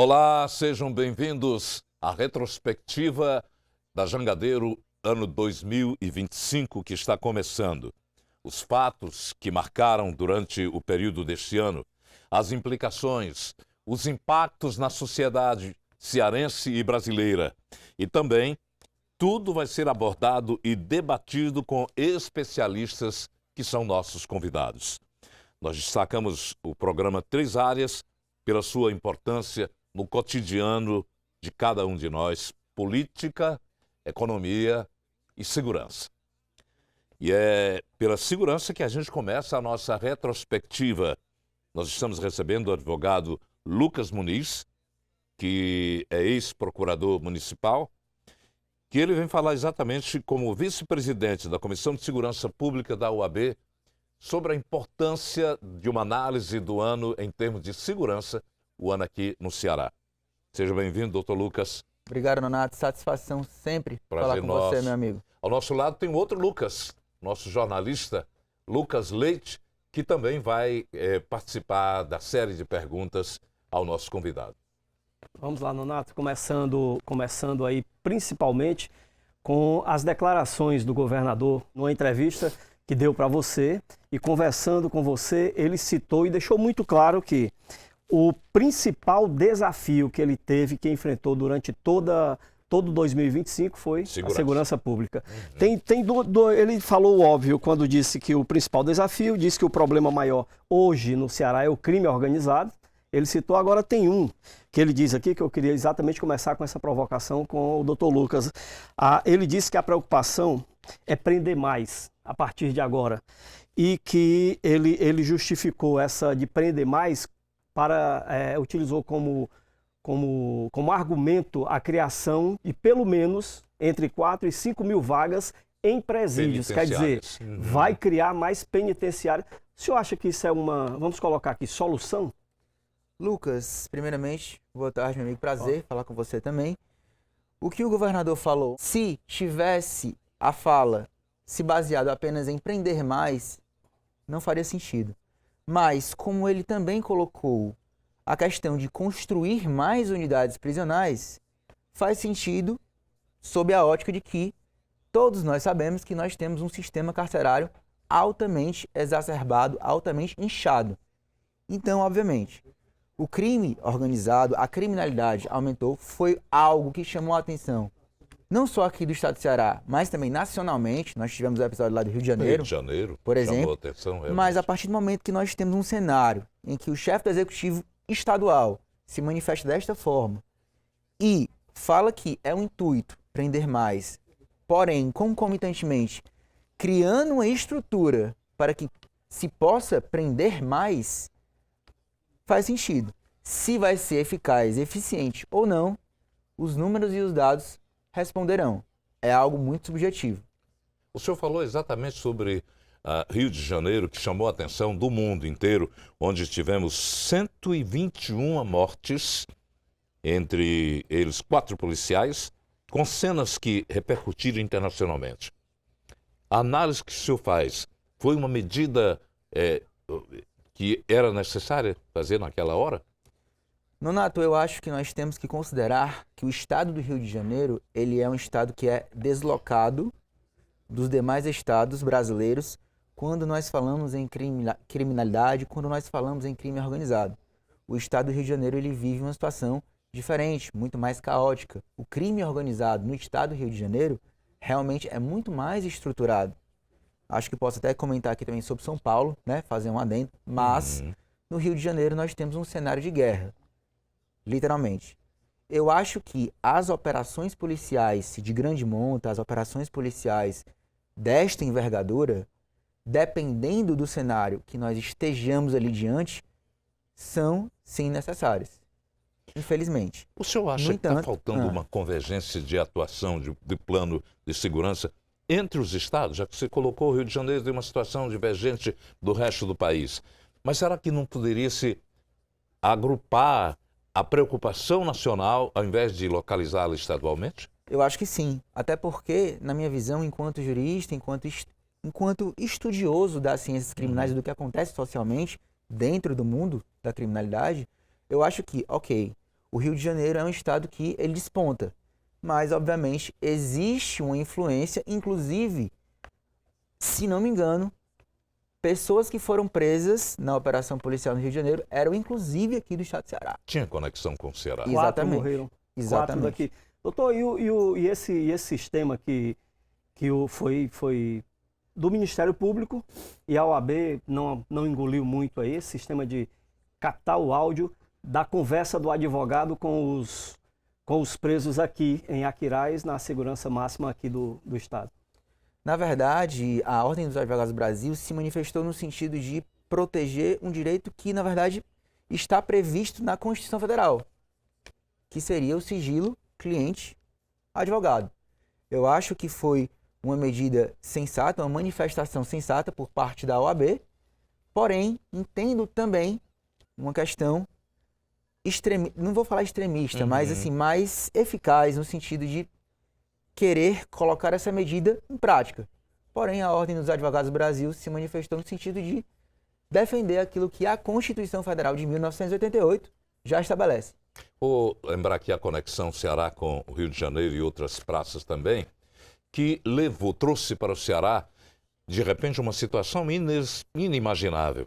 Olá, sejam bem-vindos à retrospectiva da Jangadeiro ano 2025 que está começando. Os fatos que marcaram durante o período deste ano, as implicações, os impactos na sociedade cearense e brasileira. E também tudo vai ser abordado e debatido com especialistas que são nossos convidados. Nós destacamos o programa Três Áreas pela sua importância no cotidiano de cada um de nós: política, economia e segurança. E é pela segurança que a gente começa a nossa retrospectiva. Nós estamos recebendo o advogado Lucas Muniz, que é ex-procurador municipal, que ele vem falar exatamente como vice-presidente da Comissão de Segurança Pública da OAB sobre a importância de uma análise do ano em termos de segurança, o ano aqui no Ceará. Seja bem-vindo, doutor Lucas. Obrigado, Nonato. Satisfação sempre Prazer falar com nosso. você, meu amigo. Ao nosso lado tem outro Lucas, nosso jornalista, Lucas Leite, que também vai participar da série de perguntas ao nosso convidado. Vamos lá, Nonato, começando aí principalmente com as declarações do governador numa entrevista que deu para você, e conversando com você, ele citou e deixou muito claro que o principal desafio que ele teve, que enfrentou durante todo 2025 foi a segurança pública. Ele falou o óbvio quando disse que o principal desafio, disse que o problema maior hoje no Ceará é o crime organizado. Ele citou, agora tem um que ele diz aqui, que eu queria exatamente começar com essa provocação com o doutor Lucas. Ele disse que a preocupação é prender mais a partir de agora, e que ele justificou essa de prender mais utilizou como argumento a criação de pelo menos entre 4 e 5 mil vagas em presídios. Quer dizer, vai criar mais penitenciários. O senhor acha que isso é vamos colocar aqui, solução? Lucas, primeiramente, boa tarde, meu amigo. Prazer falar com você também. O que o governador falou, se tivesse a fala se baseado apenas em prender mais, não faria sentido. Mas, como ele também colocou a questão de construir mais unidades prisionais, faz sentido sob a ótica de que todos nós sabemos que nós temos um sistema carcerário altamente exacerbado, altamente inchado. Então, obviamente, o crime organizado, a criminalidade aumentou, foi algo que chamou a atenção, não só aqui do estado do Ceará, mas também nacionalmente. Nós tivemos o episódio lá do Rio de Janeiro, por exemplo. Atenção, mas a partir do momento que nós temos um cenário em que o chefe do executivo estadual se manifesta desta forma e fala que é um intuito prender mais, porém, concomitantemente, criando uma estrutura para que se possa prender mais, faz sentido. Se vai ser eficaz, eficiente ou não, os números e os dados responderão. É algo muito subjetivo. O senhor falou exatamente sobre Rio de Janeiro, que chamou a atenção do mundo inteiro, onde tivemos 121 mortes, entre eles 4 policiais, com cenas que repercutiram internacionalmente. A análise que o senhor faz foi uma medida que era necessária fazer naquela hora? Nonato, eu acho que nós temos que considerar que o estado do Rio de Janeiro, ele é um estado que é deslocado dos demais estados brasileiros quando nós falamos em criminalidade, quando nós falamos em crime organizado. O estado do Rio de Janeiro, ele vive uma situação diferente, muito mais caótica. O crime organizado no estado do Rio de Janeiro realmente é muito mais estruturado. Acho que posso até comentar aqui também sobre São Paulo, né, fazer um adendo, mas no Rio de Janeiro nós temos um cenário de guerra. Literalmente. Eu acho que as operações policiais de grande monta, as operações policiais desta envergadura, dependendo do cenário que nós estejamos ali diante, são sim necessárias. Infelizmente. O senhor acha que está faltando uma convergência de atuação, de plano de segurança entre os estados? Já que você colocou o Rio de Janeiro em uma situação divergente do resto do país. Mas será que não poderia se agrupar a preocupação nacional, ao invés de localizá-la estadualmente? Eu acho que sim. Até porque, na minha visão, enquanto jurista, enquanto estudioso das ciências criminais e do que acontece socialmente dentro do mundo da criminalidade, eu acho que, ok, o Rio de Janeiro é um estado que ele desponta. Mas, obviamente, existe uma influência, inclusive, se não me engano, pessoas que foram presas na operação policial no Rio de Janeiro eram, inclusive, aqui do estado do Ceará. Tinha conexão com o Ceará. Exatamente. 4 morreram. Exatamente. 4 daqui. Doutor, e esse sistema que foi do Ministério Público e a OAB não engoliu muito aí, esse sistema de captar o áudio da conversa do advogado com os presos aqui em Aquiraz, na segurança máxima aqui do estado? Na verdade, a Ordem dos Advogados do Brasil se manifestou no sentido de proteger um direito que, na verdade, está previsto na Constituição Federal, que seria o sigilo cliente-advogado. Eu acho que foi uma medida sensata, uma manifestação sensata por parte da OAB, porém, entendo também uma questão não vou falar extremista, mas assim, mais eficaz no sentido de querer colocar essa medida em prática. Porém, a Ordem dos Advogados do Brasil se manifestou no sentido de defender aquilo que a Constituição Federal de 1988 já estabelece. Vou lembrar aqui a conexão Ceará com o Rio de Janeiro e outras praças também, que trouxe para o Ceará, de repente, uma situação inimaginável.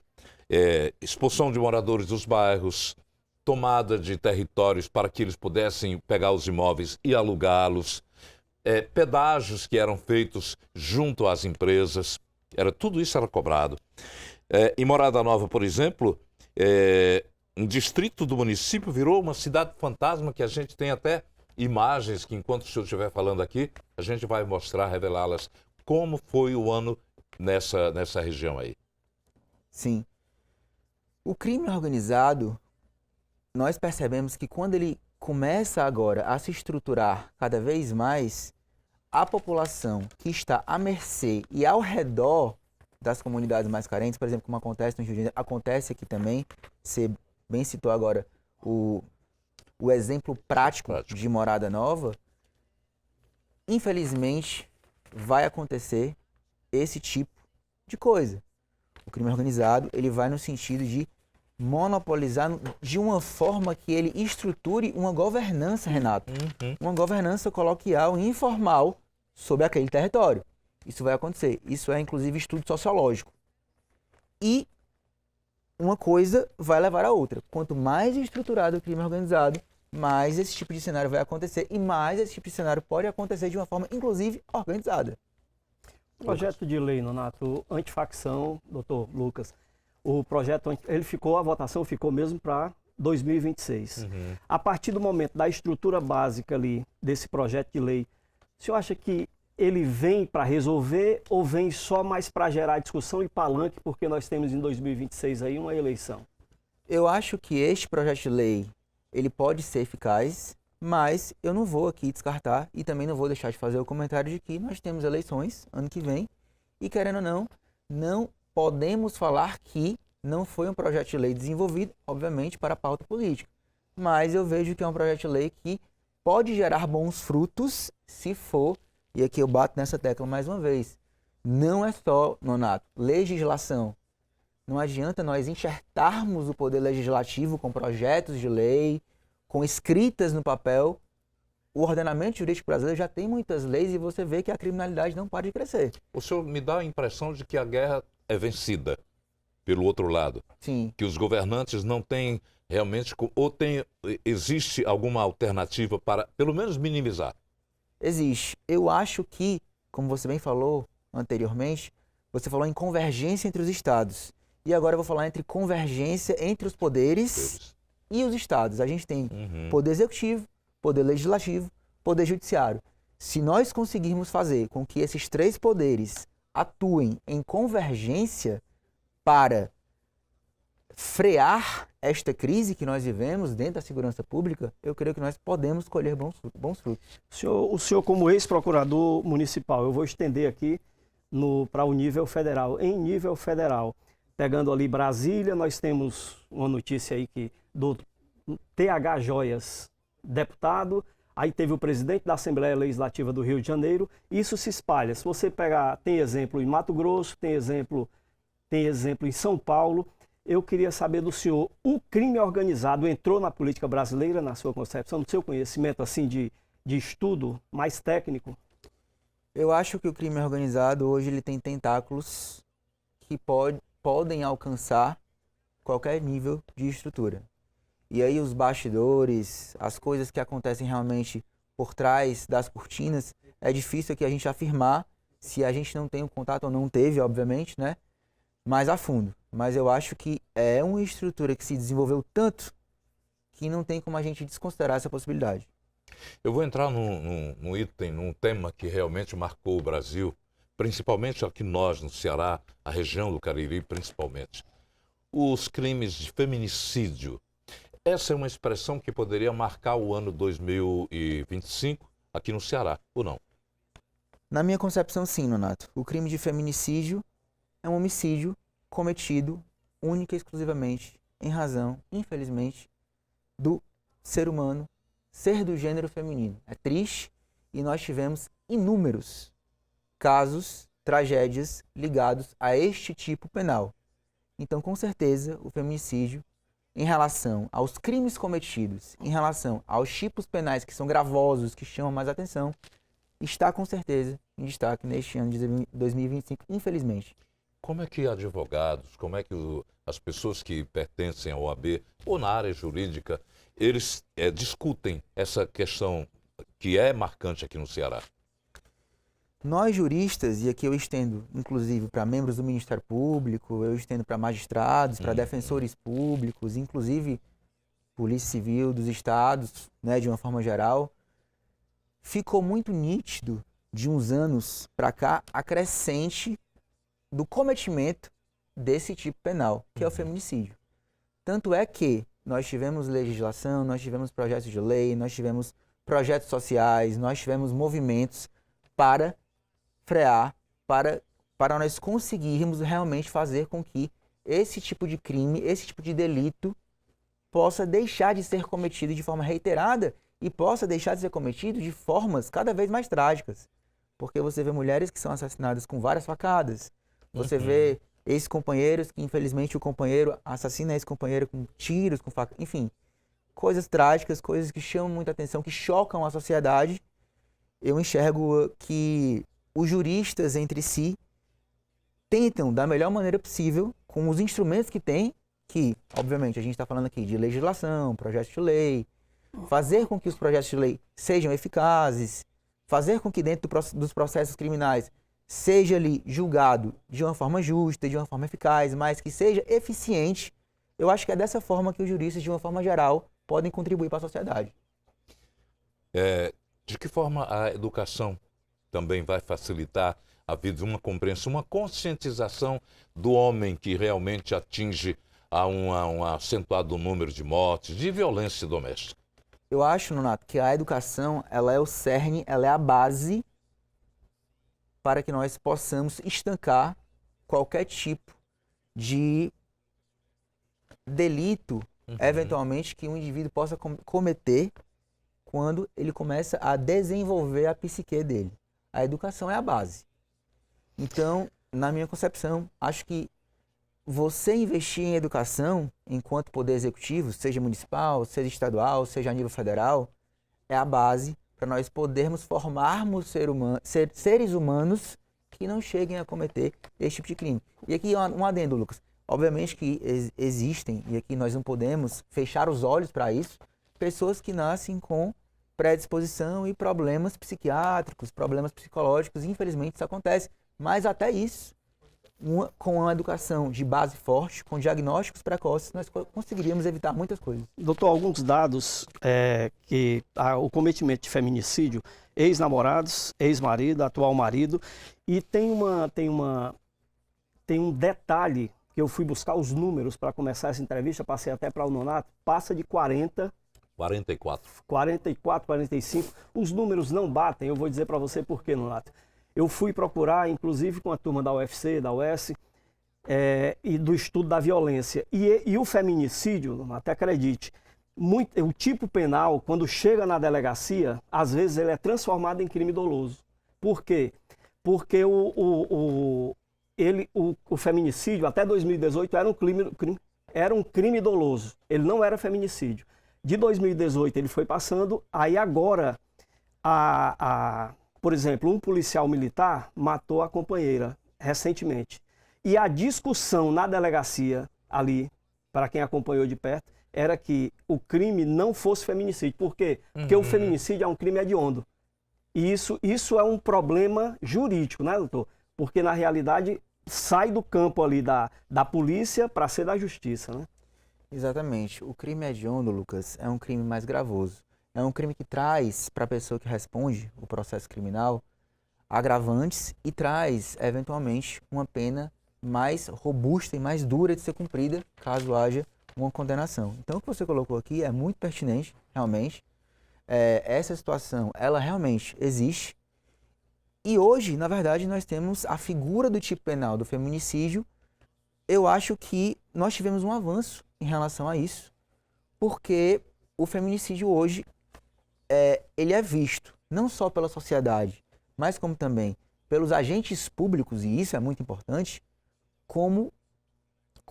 Expulsão de moradores dos bairros, tomada de territórios para que eles pudessem pegar os imóveis e alugá-los, pedágios que eram feitos junto às empresas, tudo isso era cobrado. Em Morada Nova, por exemplo, um distrito do município virou uma cidade fantasma, que a gente tem até imagens que, enquanto o senhor estiver falando aqui, a gente vai mostrar, revelá-las, como foi o ano nessa região aí. Sim. O crime organizado, nós percebemos que quando ele começa agora a se estruturar cada vez mais, a população que está à mercê e ao redor das comunidades mais carentes, por exemplo, como acontece no Rio de Janeiro, acontece aqui também, você bem citou agora o exemplo prático de Morada Nova, infelizmente vai acontecer esse tipo de coisa. O crime organizado, ele vai no sentido de monopolizar de uma forma que ele estruture uma governança, Renato. Uma governança coloquial e informal sobre aquele território. Isso vai acontecer. Isso é, inclusive, estudo sociológico. E uma coisa vai levar a outra. Quanto mais estruturado o crime organizado, mais esse tipo de cenário vai acontecer e mais esse tipo de cenário pode acontecer de uma forma, inclusive, organizada. O projeto de lei, Nonato, antifacção, doutor Lucas, o projeto, a votação ficou mesmo para 2026. A partir do momento da estrutura básica ali desse projeto de lei, o senhor acha que ele vem para resolver ou vem só mais para gerar discussão e palanque, porque nós temos em 2026 aí uma eleição? Eu acho que este projeto de lei, ele pode ser eficaz, mas eu não vou aqui descartar e também não vou deixar de fazer o comentário de que nós temos eleições ano que vem e, querendo ou não, não podemos falar que não foi um projeto de lei desenvolvido, obviamente, para a pauta política. Mas eu vejo que é um projeto de lei que pode gerar bons frutos se for, e aqui eu bato nessa tecla mais uma vez, não é só, Nonato, legislação. Não adianta nós enxertarmos o poder legislativo com projetos de lei, com escritas no papel. O ordenamento jurídico brasileiro já tem muitas leis e você vê que a criminalidade não para de crescer. O senhor me dá a impressão de que a guerra é vencida pelo outro lado. Sim. Que os governantes não têm realmente, ou existe alguma alternativa para, pelo menos, minimizar? Existe. Eu acho que, como você bem falou anteriormente, você falou em convergência entre os estados. E agora eu vou falar entre convergência entre os poderes e os estados. A gente tem poder executivo, poder legislativo, poder judiciário. Se nós conseguirmos fazer com que esses três poderes atuem em convergência para frear esta crise que nós vivemos dentro da segurança pública, eu creio que nós podemos colher bons frutos. O senhor, como ex-procurador municipal, eu vou estender aqui para o nível federal. Em nível federal, pegando ali Brasília, nós temos uma notícia aí do TH Joias, deputado, aí teve o presidente da Assembleia Legislativa do Rio de Janeiro, isso se espalha. Se você pegar, tem exemplo em Mato Grosso, tem exemplo em São Paulo, Eu queria saber do senhor, o crime organizado entrou na política brasileira, na sua concepção, no seu conhecimento assim de estudo mais técnico? Eu acho que o crime organizado hoje ele tem tentáculos que podem alcançar qualquer nível de estrutura. E aí os bastidores, as coisas que acontecem realmente por trás das cortinas, é difícil que a gente afirmar se a gente não tem um contato ou não teve, obviamente, né? Mais a fundo. Mas eu acho que é uma estrutura que se desenvolveu tanto que não tem como a gente desconsiderar essa possibilidade. Eu vou entrar num item, num tema que realmente marcou o Brasil, principalmente aqui nós, no Ceará, a região do Cariri, principalmente. Os crimes de feminicídio. Essa é uma expressão que poderia marcar o ano 2025 aqui no Ceará, ou não? Na minha concepção, sim, Nonato. O crime de feminicídio é um homicídio cometido única e exclusivamente em razão, infelizmente, do ser humano ser do gênero feminino. É triste e nós tivemos inúmeros casos, tragédias ligados a este tipo penal. Então, com certeza, o feminicídio, em relação aos crimes cometidos, em relação aos tipos penais que são gravosos, que chamam mais atenção, está com certeza em destaque neste ano de 2025, infelizmente. Como é que advogados, como é que as pessoas que pertencem ao OAB ou na área jurídica, eles discutem essa questão que é marcante aqui no Ceará? Nós juristas, e aqui eu estendo inclusive para membros do Ministério Público, eu estendo para magistrados, para defensores públicos, inclusive Polícia Civil dos estados, né, de uma forma geral, ficou muito nítido de uns anos para cá a crescente do cometimento desse tipo penal, que é o feminicídio. Tanto é que nós tivemos legislação, nós tivemos projetos de lei, nós tivemos projetos sociais, nós tivemos movimentos para frear, para nós conseguirmos realmente fazer com que esse tipo de crime, esse tipo de delito possa deixar de ser cometido de forma reiterada e possa deixar de ser cometido de formas cada vez mais trágicas. Porque você vê mulheres que são assassinadas com várias facadas, você vê ex-companheiros que infelizmente o companheiro assassina ex-companheiro com tiros, com faca, enfim, coisas trágicas, coisas que chamam muita atenção, que chocam a sociedade. Eu enxergo que os juristas entre si tentam da melhor maneira possível, com os instrumentos que têm, que obviamente a gente está falando aqui de legislação, projetos de lei, fazer com que os projetos de lei sejam eficazes, fazer com que dentro dos processos criminais seja ali julgado de uma forma justa, de uma forma eficaz, mas que seja eficiente. Eu acho que é dessa forma que os juristas, de uma forma geral, podem contribuir para a sociedade. De que forma a educação também vai facilitar a vida de uma compreensão, uma conscientização do homem que realmente atinge a um acentuado número de mortes, de violência doméstica? Eu acho, Nonato, que a educação ela é o cerne, ela é a base para que nós possamos estancar qualquer tipo de delito, eventualmente, que um indivíduo possa cometer quando ele começa a desenvolver a psique dele. A educação é a base. Então, na minha concepção, acho que você investir em educação, enquanto poder executivo, seja municipal, seja estadual, seja a nível federal, é a base para nós podermos formarmos seres humanos que não cheguem a cometer esse tipo de crime. E aqui um adendo, Lucas. Obviamente que existem, e aqui nós não podemos fechar os olhos para isso, pessoas que nascem com predisposição e problemas psiquiátricos, problemas psicológicos, infelizmente isso acontece. Mas até isso, com uma educação de base forte, com diagnósticos precoces, nós conseguiríamos evitar muitas coisas. Doutor, alguns dados que o cometimento de feminicídio, ex-namorados, ex-marido, atual marido, e tem um detalhe que eu fui buscar os números para começar essa entrevista, passei até para o Nonato, passa de 44, 45, os números não batem, eu vou dizer para você por quê, Nonato. Eu fui procurar, inclusive com a turma da UFC, da UES, e do estudo da violência. E o feminicídio, até acredite, o tipo penal, quando chega na delegacia, às vezes ele é transformado em crime doloso. Por quê? Porque o feminicídio, até 2018, era um crime era um crime doloso, ele não era feminicídio. De 2018 ele foi passando, aí agora, por exemplo, um policial militar matou a companheira recentemente. E a discussão na delegacia ali, para quem acompanhou de perto, era que o crime não fosse feminicídio. Por quê? Porque o feminicídio é um crime hediondo. E isso é um problema jurídico, né, doutor? Porque, na realidade, sai do campo ali da polícia para ser da justiça, né? Exatamente. O crime hediondo, Lucas, é um crime mais gravoso. É um crime que traz para a pessoa que responde o processo criminal agravantes e traz, eventualmente, uma pena mais robusta e mais dura de ser cumprida caso haja uma condenação. Então, o que você colocou aqui é muito pertinente, realmente. Essa situação, ela realmente existe. E hoje, na verdade, nós temos a figura do tipo penal do feminicídio. Eu acho que nós tivemos um avanço em relação a isso, porque o feminicídio hoje, ele é visto não só pela sociedade, mas como também pelos agentes públicos, e isso é muito importante, como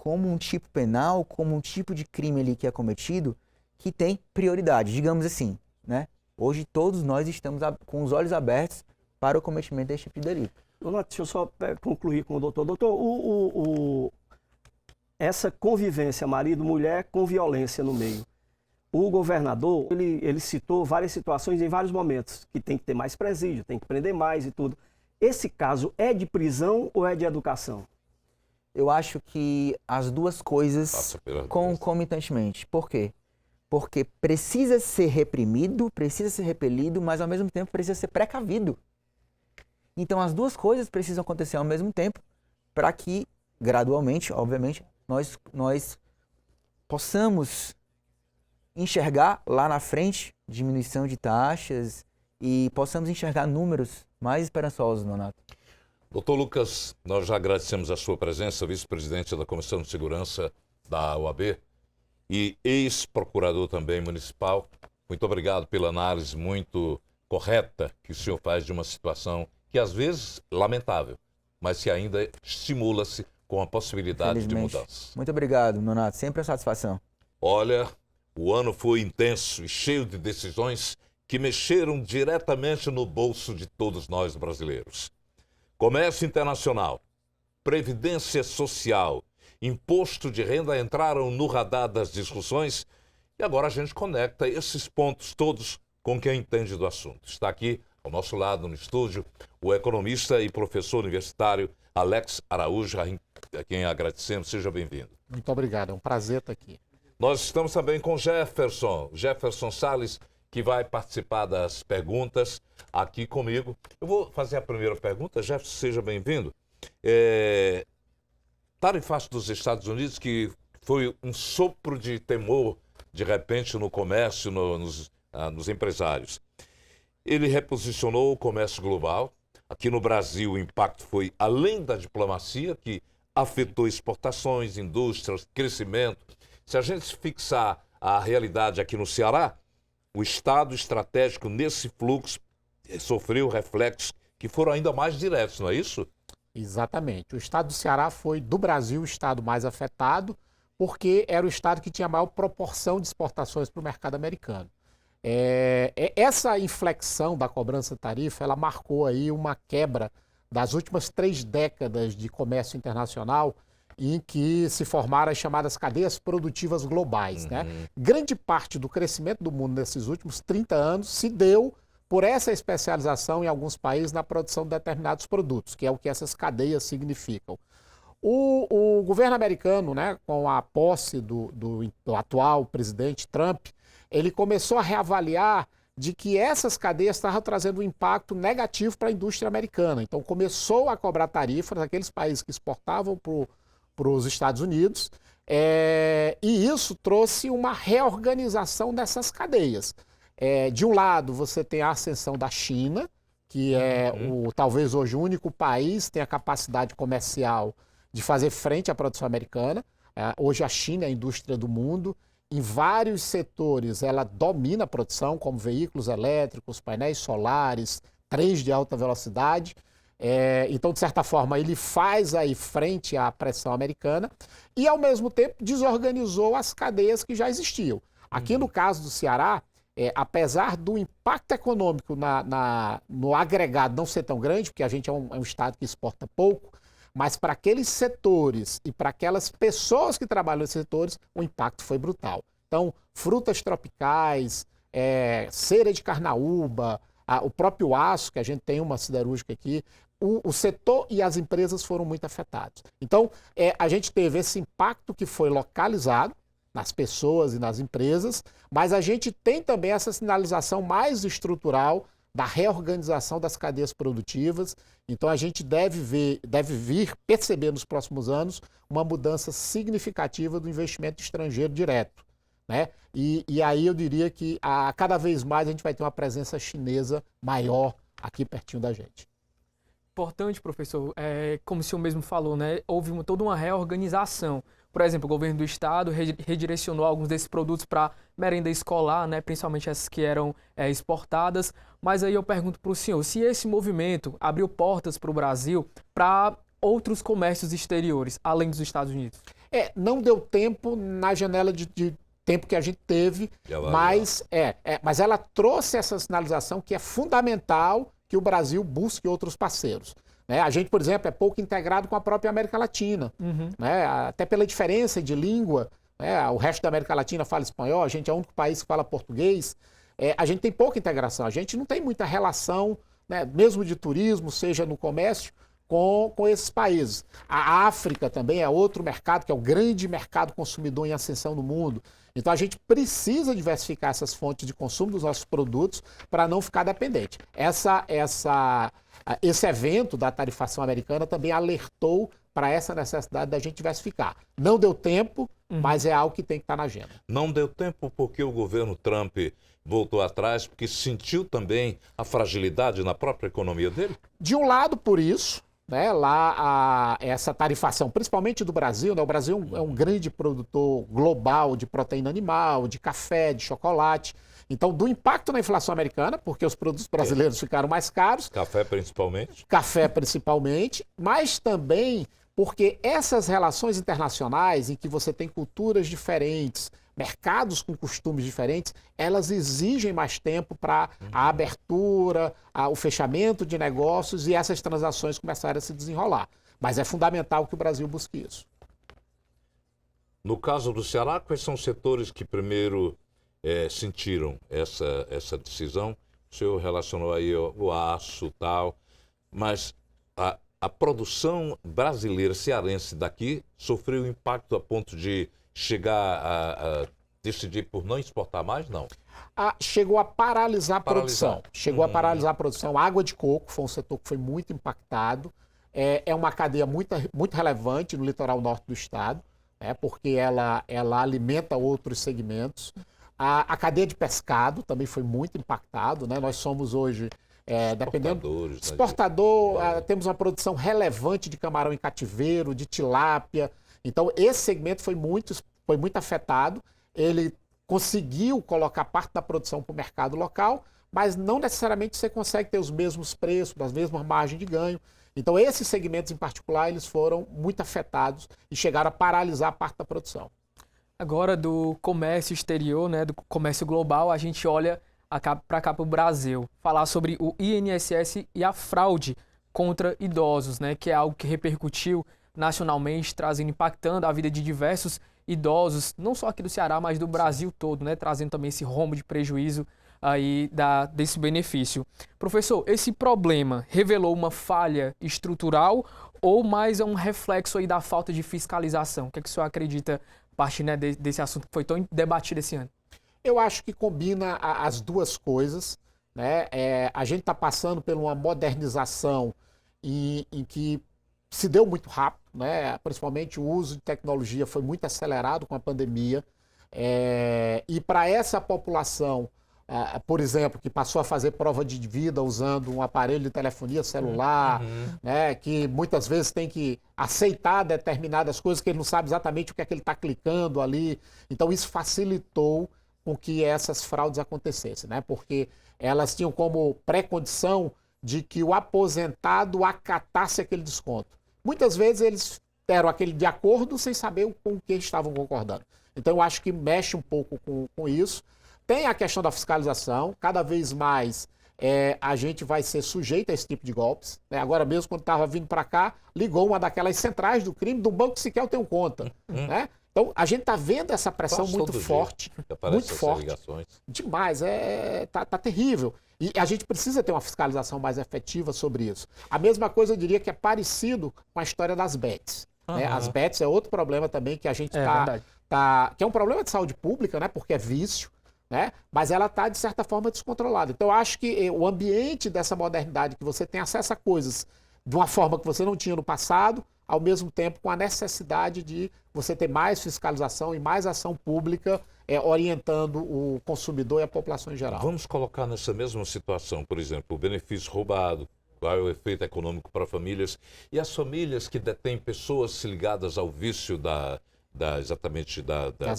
um tipo penal, como um tipo de crime ali que é cometido, que tem prioridade, digamos assim, né? Hoje todos nós estamos com os olhos abertos para o cometimento desse tipo de delito. Donato, deixa eu só concluir com o doutor. Doutor, essa convivência marido-mulher com violência no meio. O governador, ele citou várias situações em vários momentos, que tem que ter mais presídio, tem que prender mais e tudo. Esse caso é de prisão ou é de educação? Eu acho que as duas coisas concomitantemente. Por quê? Porque precisa ser reprimido, precisa ser repelido, mas ao mesmo tempo precisa ser precavido. Então as duas coisas precisam acontecer ao mesmo tempo para que, gradualmente, obviamente, nós possamos enxergar lá na frente diminuição de taxas e possamos enxergar números mais esperançosos, Donato. Doutor Lucas, nós já agradecemos a sua presença, vice-presidente da Comissão de Segurança da OAB e ex-procurador também municipal. Muito obrigado pela análise muito correta que o senhor faz de uma situação que às vezes lamentável, mas que ainda estimula-se com a possibilidade de mudança. Muito obrigado, Donato. Sempre uma satisfação. Olha, o ano foi intenso e cheio de decisões que mexeram diretamente no bolso de todos nós brasileiros. Comércio internacional, previdência social, imposto de renda entraram no radar das discussões e agora a gente conecta esses pontos todos com quem entende do assunto. Está aqui ao nosso lado no estúdio o economista e professor universitário Alex Araújo, a quem agradecemos. Seja bem-vindo. Muito obrigado, é um prazer estar aqui. Nós estamos também com Jefferson Salles, que vai participar das perguntas aqui comigo. Eu vou fazer a primeira pergunta. Jefferson, seja bem-vindo. Tarifaço dos Estados Unidos, que foi um sopro de temor, de repente, no comércio, nos empresários. Ele reposicionou o comércio global. Aqui no Brasil, o impacto foi além da diplomacia, que afetou exportações, indústrias, crescimento. Se a gente fixar a realidade aqui no Ceará, o Estado estratégico nesse fluxo sofreu reflexos que foram ainda mais diretos, não é isso? Exatamente. O estado do Ceará foi, do Brasil, o estado mais afetado, porque era o estado que tinha a maior proporção de exportações para o mercado americano. Essa inflexão da cobrança de tarifa, ela marcou aí uma quebra das últimas 3 décadas de comércio internacional, em que se formaram as chamadas cadeias produtivas globais, né? Grande parte do crescimento do mundo nesses últimos 30 anos se deu por essa especialização em alguns países na produção de determinados produtos, que é o que essas cadeias significam. O governo americano, né, com a posse do atual presidente Trump, ele começou a reavaliar de que essas cadeias estavam trazendo um impacto negativo para a indústria americana. Então começou a cobrar tarifas naqueles países que exportavam para os Estados Unidos, e isso trouxe uma reorganização dessas cadeias. De um lado, você tem a ascensão da China, que é talvez hoje o único país que tem a capacidade comercial de fazer frente à produção americana. Hoje a China é a indústria do mundo. Em vários setores ela domina a produção, como veículos elétricos, painéis solares, trens de alta velocidade. Então, de certa forma, ele faz aí frente à pressão americana e, ao mesmo tempo, desorganizou as cadeias que já existiam. Aqui no caso do Ceará, apesar do impacto econômico no agregado não ser tão grande, porque a gente é um estado que exporta pouco, mas para aqueles setores e para aquelas pessoas que trabalham nesses setores, o impacto foi brutal. Então, frutas tropicais, cera de carnaúba, o próprio aço, que a gente tem uma siderúrgica aqui, o setor e as empresas foram muito afetados. Então, a gente teve esse impacto que foi localizado nas pessoas e nas empresas, mas a gente tem também essa sinalização mais estrutural da reorganização das cadeias produtivas. Então, a gente deve vir perceber nos próximos anos uma mudança significativa do investimento estrangeiro direto, né? E aí eu diria que cada vez mais a gente vai ter uma presença chinesa maior aqui pertinho da gente. Importante, professor, como o senhor mesmo falou, né? Houve toda uma reorganização. Por exemplo, o governo do estado redirecionou alguns desses produtos para merenda escolar, né? Principalmente essas que eram exportadas. Mas aí eu pergunto para o senhor, se esse movimento abriu portas para o Brasil para outros comércios exteriores, além dos Estados Unidos? Não deu tempo na janela de tempo que a gente teve, mas ela trouxe essa sinalização que é fundamental que o Brasil busque outros parceiros. A gente, por exemplo, é pouco integrado com a própria América Latina, né? Até pela diferença de língua, né? O resto da América Latina fala espanhol, a gente é o único país que fala português, a gente tem pouca integração, a gente não tem muita relação, né? Mesmo de turismo, seja no comércio, com esses países. A África também é outro mercado, que é o grande mercado consumidor em ascensão no mundo. Então a gente precisa diversificar essas fontes de consumo dos nossos produtos para não ficar dependente. Esse evento da tarifação americana também alertou para essa necessidade da gente diversificar. Não deu tempo, mas é algo que tem que estar na agenda. Não deu tempo porque o governo Trump voltou atrás, porque sentiu também a fragilidade na própria economia dele? De um lado, por isso, né, essa tarifação, principalmente do Brasil, né, o Brasil é um grande produtor global de proteína animal, de café, de chocolate. Então, do impacto na inflação americana, porque os produtos brasileiros ficaram mais caros. Café principalmente. Café principalmente, mas também porque essas relações internacionais em que você tem culturas diferentes, mercados com costumes diferentes, elas exigem mais tempo para a abertura, o fechamento de negócios e essas transações começarem a se desenrolar. Mas é fundamental que o Brasil busque isso. No caso do Ceará, quais são os setores que primeiro sentiram essa decisão? O senhor relacionou aí o aço e tal, mas a produção brasileira, cearense daqui, sofreu impacto a ponto de chegar a decidir por não exportar mais, não? Chegou a paralisar a produção. Chegou a paralisar a produção. A água de coco foi um setor que foi muito impactado. É uma cadeia muito, muito relevante no litoral norte do estado, porque ela alimenta outros segmentos. A cadeia de pescado também foi muito impactado, né? Nós somos hoje, dependendo exportador, temos uma produção relevante de camarão em cativeiro, de tilápia. Então, esse segmento foi muito afetado. Ele conseguiu colocar parte da produção para o mercado local, mas não necessariamente você consegue ter os mesmos preços, as mesmas margens de ganho. Então, esses segmentos em particular, eles foram muito afetados e chegaram a paralisar parte da produção. Agora, do comércio exterior, né, do comércio global, a gente olha para cá para o Brasil. Falar sobre o INSS e a fraude contra idosos, né, que é algo que repercutiu nacionalmente, impactando a vida de diversos idosos, não só aqui do Ceará, mas do Brasil todo, né, trazendo também esse rombo de prejuízo aí desse benefício. Professor, esse problema revelou uma falha estrutural ou mais é um reflexo aí da falta de fiscalização? O que é que o senhor acredita a partir, né, desse assunto que foi tão debatido esse ano? Eu acho que combina as duas coisas, né? A gente está passando por uma modernização em que se deu muito rápido, né? Principalmente o uso de tecnologia foi muito acelerado com a pandemia. E para essa população, por exemplo, que passou a fazer prova de vida usando um aparelho de telefonia celular, né? Que muitas vezes tem que aceitar determinadas coisas que ele não sabe exatamente o que é que ele está clicando ali. Então isso facilitou com que essas fraudes acontecessem, né? Porque elas tinham como pré-condição de que o aposentado acatasse aquele desconto. Muitas vezes eles deram aquele de acordo sem saber com o que estavam concordando. Então eu acho que mexe um pouco com isso. Tem a questão da fiscalização, cada vez mais a gente vai ser sujeito a esse tipo de golpes. Né? Agora mesmo, quando estava vindo para cá, ligou uma daquelas centrais do crime de um banco que sequer eu tenho conta. Né? Então a gente está vendo essa pressão muito forte. Muito forte. Ligações. Demais, tá terrível. E a gente precisa ter uma fiscalização mais efetiva sobre isso. A mesma coisa eu diria que é parecido com a história das bets. Né? As bets é outro problema também que a gente que é um problema de saúde pública, né? Porque é vício. Né? Mas ela está, de certa forma, descontrolada. Então, eu acho que o ambiente dessa modernidade, que você tem acesso a coisas de uma forma que você não tinha no passado, ao mesmo tempo com a necessidade de você ter mais fiscalização e mais ação pública orientando o consumidor e a população em geral. Vamos colocar nessa mesma situação, por exemplo, o benefício roubado, qual é o efeito econômico para famílias, e as famílias que detêm pessoas ligadas ao vício das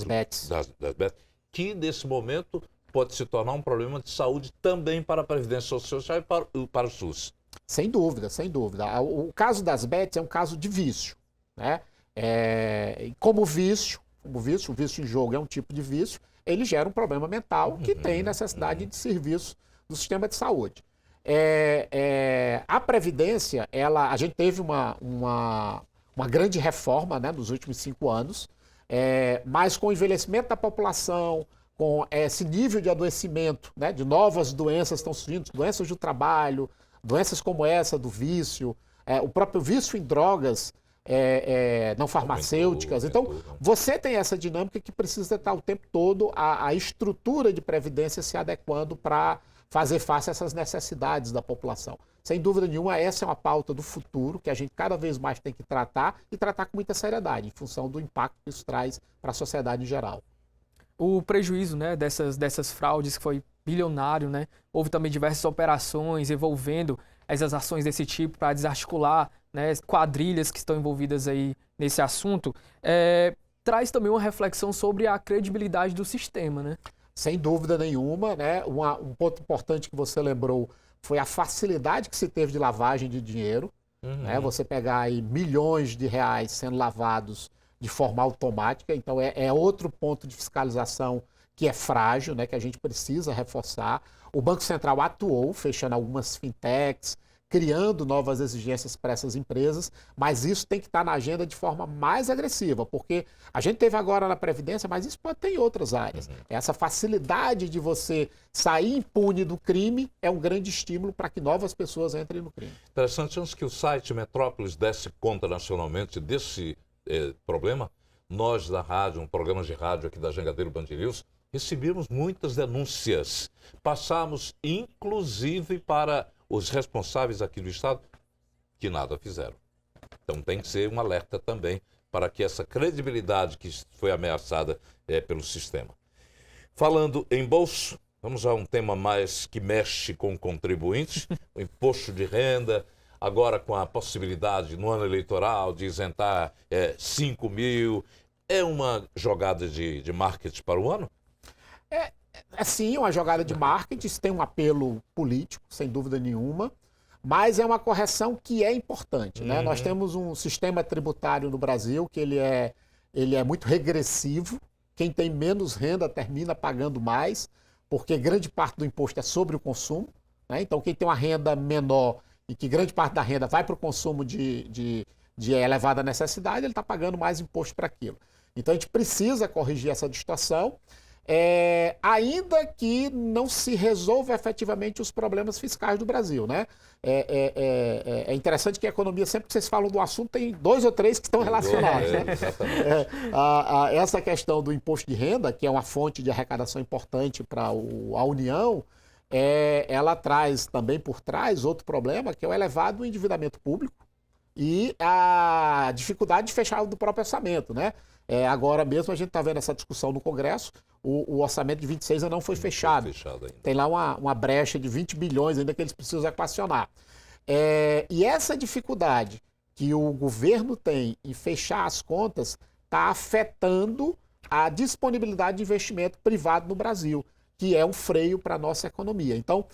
bets. Das bets, que nesse momento pode se tornar um problema de saúde também para a Previdência Social e para o SUS. Sem dúvida, sem dúvida. O caso das bets é um caso de vício. Né? Como vício, o vício em jogo é um tipo de vício, ele gera um problema mental que tem necessidade de serviço do sistema de saúde. A Previdência, a gente teve uma grande reforma, né, nos últimos 5 anos, mas com o envelhecimento da população, com esse nível de adoecimento, né, de novas doenças estão surgindo, doenças do trabalho, doenças como essa do vício, o próprio vício em drogas não farmacêuticas. Então, você tem essa dinâmica que precisa estar o tempo todo a estrutura de previdência se adequando para fazer face a essas necessidades da população. Sem dúvida nenhuma, essa é uma pauta do futuro que a gente cada vez mais tem que tratar e tratar com muita seriedade, em função do impacto que isso traz para a sociedade em geral. O prejuízo, né, dessas fraudes que foi bilionário, né? Houve também diversas operações envolvendo essas ações desse tipo para desarticular, né, quadrilhas que estão envolvidas aí nesse assunto. Traz também uma reflexão sobre a credibilidade do sistema, né? Sem dúvida nenhuma, né? Um ponto importante que você lembrou foi a facilidade que se teve de lavagem de dinheiro. Né? Você pegar aí milhões de reais sendo lavados de forma automática. Então, é outro ponto de fiscalização que é frágil, né? Que a gente precisa reforçar. O Banco Central atuou, fechando algumas fintechs, criando novas exigências para essas empresas, mas isso tem que estar na agenda de forma mais agressiva, porque a gente teve agora na Previdência, mas isso pode ter em outras áreas. Essa facilidade de você sair impune do crime é um grande estímulo para que novas pessoas entrem no crime. Interessante, antes que o site Metrópolis desse conta nacionalmente desse problema, nós da rádio, um programa de rádio aqui da Jangadeiro Band News, recebemos muitas denúncias. Passamos, inclusive, para os responsáveis aqui do Estado, que nada fizeram. Então tem que ser um alerta também para que essa credibilidade que foi ameaçada pelo sistema. Falando em bolso, vamos a um tema mais que mexe com contribuintes, o imposto de renda, agora com a possibilidade no ano eleitoral de isentar 5 mil. É uma jogada de marketing para o ano? É sim uma jogada de marketing, isso tem um apelo político, sem dúvida nenhuma, mas é uma correção que é importante. Né? Nós temos um sistema tributário no Brasil que ele é muito regressivo, quem tem menos renda termina pagando mais, porque grande parte do imposto é sobre o consumo. Né? Então quem tem uma renda menor e que grande parte da renda vai para o consumo de elevada necessidade, ele está pagando mais imposto para aquilo. Então a gente precisa corrigir essa distorção, ainda que não se resolva efetivamente os problemas fiscais do Brasil. Né? É interessante que a economia, sempre que vocês falam do assunto, tem 2 ou 3 que estão relacionados. Né? Essa questão do imposto de renda, que é uma fonte de arrecadação importante para a União, ela traz também por trás outro problema, que é o elevado endividamento público e a dificuldade de fechar do próprio orçamento. Né? Agora mesmo a gente está vendo essa discussão no Congresso, o orçamento de 26 ainda não foi fechado. Tem lá uma brecha de 20 bilhões ainda que eles precisam equacionar. E essa dificuldade que o governo tem em fechar as contas está afetando a disponibilidade de investimento privado no Brasil, que é um freio para a nossa economia. Então,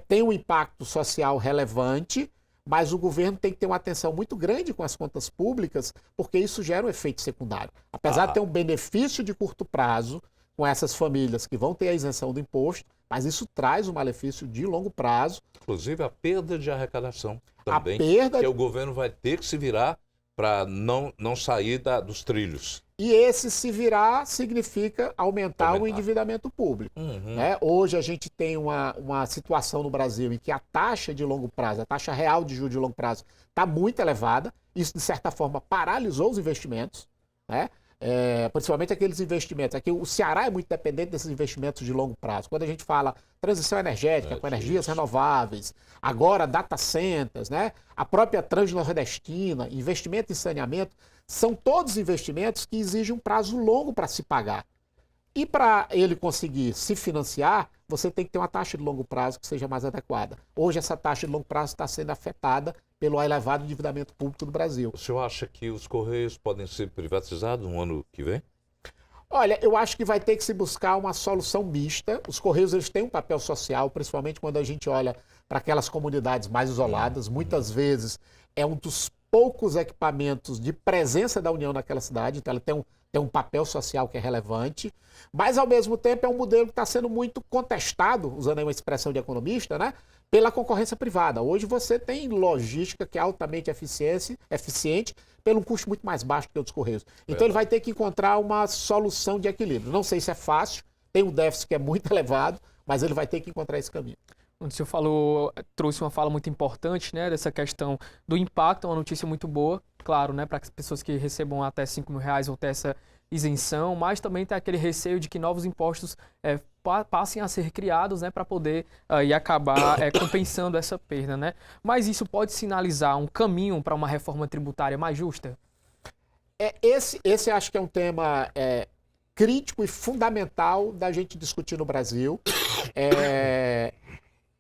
tem um impacto social relevante, mas o governo tem que ter uma atenção muito grande com as contas públicas, porque isso gera um efeito secundário. Apesar de ter um benefício de curto prazo com essas famílias que vão ter a isenção do imposto, mas isso traz um malefício de longo prazo. Inclusive a perda de arrecadação também, que o governo vai ter que se virar para não sair dos trilhos. E esse se virar significa aumentar o endividamento público. Né? Hoje a gente tem uma situação no Brasil em que a taxa de longo prazo, a taxa real de juros de longo prazo, está muito elevada. Isso, de certa forma, paralisou os investimentos, né? Principalmente aqueles investimentos. Aqui o Ceará é muito dependente desses investimentos de longo prazo. Quando a gente fala transição energética, com energias renováveis, agora data centers, né? A própria Transnordestina, investimento em saneamento, são todos investimentos que exigem um prazo longo para se pagar. E para ele conseguir se financiar, você tem que ter uma taxa de longo prazo que seja mais adequada. Hoje essa taxa de longo prazo está sendo afetada pelo elevado endividamento público do Brasil. O senhor acha que os Correios podem ser privatizados no ano que vem? Olha, eu acho que vai ter que se buscar uma solução mista. Os Correios eles têm um papel social, principalmente quando a gente olha para aquelas comunidades mais isoladas. Muitas vezes é um dos poucos equipamentos de presença da União naquela cidade, então ela tem um papel social que é relevante, mas ao mesmo tempo é um modelo que está sendo muito contestado, usando aí uma expressão de economista, né, pela concorrência privada. Hoje você tem logística que é altamente eficiente, pelo custo muito mais baixo que o dos Correios. Então ele vai ter que encontrar uma solução de equilíbrio. Não sei se é fácil, tem um déficit que é muito elevado, mas ele vai ter que encontrar esse caminho. O senhor falou, trouxe uma fala muito importante, né, dessa questão do impacto, uma notícia muito boa, claro, né, para as pessoas que recebam até R$5.000 vão ter essa isenção, mas também tem aquele receio de que novos impostos passem a ser criados, né, para poder e acabar compensando essa perda, né? Mas isso pode sinalizar um caminho para uma reforma tributária mais justa? Esse acho que é um tema crítico e fundamental da gente discutir no Brasil.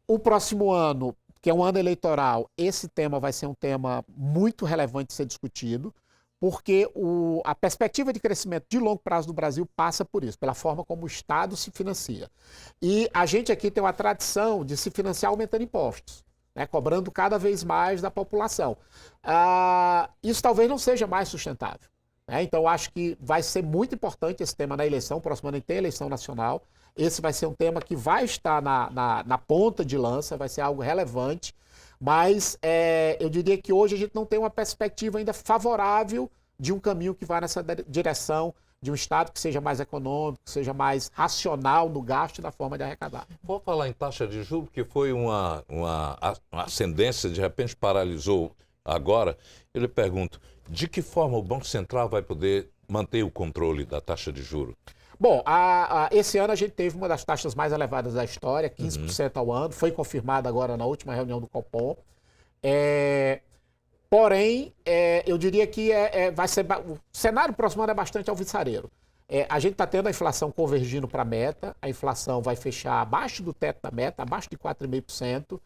O próximo ano, que é um ano eleitoral, esse tema vai ser um tema muito relevante de ser discutido, porque a perspectiva de crescimento de longo prazo do Brasil passa por isso, pela forma como o Estado se financia. E a gente aqui tem uma tradição de se financiar aumentando impostos, né, cobrando cada vez mais da população. Isso talvez não seja mais sustentável. Né? Então, acho que vai ser muito importante esse tema na eleição. O próximo ano tem eleição nacional. Esse vai ser um tema que vai estar na ponta de lança, vai ser algo relevante, mas eu diria que hoje a gente não tem uma perspectiva ainda favorável de um caminho que vá nessa direção de um Estado que seja mais econômico, que seja mais racional no gasto e na forma de arrecadar. Vou falar em taxa de juros, que foi uma ascendência, de repente paralisou agora. Eu lhe pergunto, de que forma o Banco Central vai poder manter o controle da taxa de juros? Bom, esse ano a gente teve uma das taxas mais elevadas da história, 15% ao ano, foi confirmada agora na última reunião do Copom. Porém, eu diria que vai ser, o cenário próximo ano é bastante alvissareiro. A gente está tendo a inflação convergindo para a meta, a inflação vai fechar abaixo do teto da meta, abaixo de 4,5%.